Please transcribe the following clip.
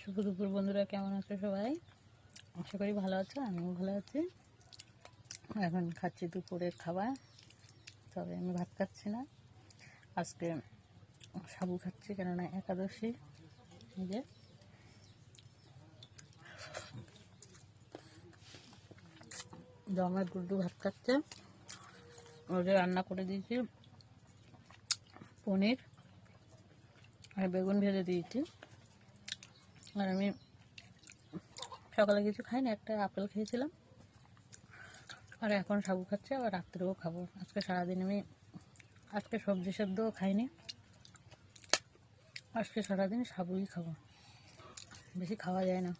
শুভ দুপুর বন্ধুরা, কেমন আছো সবাই? আশা করি ভালো আছো, আমিও ভালো আছি। এখন খাচ্ছি দুপুরের খাবার, তবে আমি ভাত খাচ্ছি না, আজকে সাবু খাচ্ছি, কেননা একাদশী। যে আমার গুড্ডু ভাত খাচ্ছে, ওদের রান্না করে দিয়েছি পনির আর বেগুন ভেজে দিয়েছি। আর আমি সকালে কিছু খাইনি, একটা আপেল খেয়েছিলাম, আর এখন সাবু খাচ্ছি, আবার রাত্রেও খাবো। আজকে সারাদিন আমি সবজি সেদ্ধও খাইনি, আজকে সারাদিন সাবুই খাবো, বেশি খাওয়া যায় না।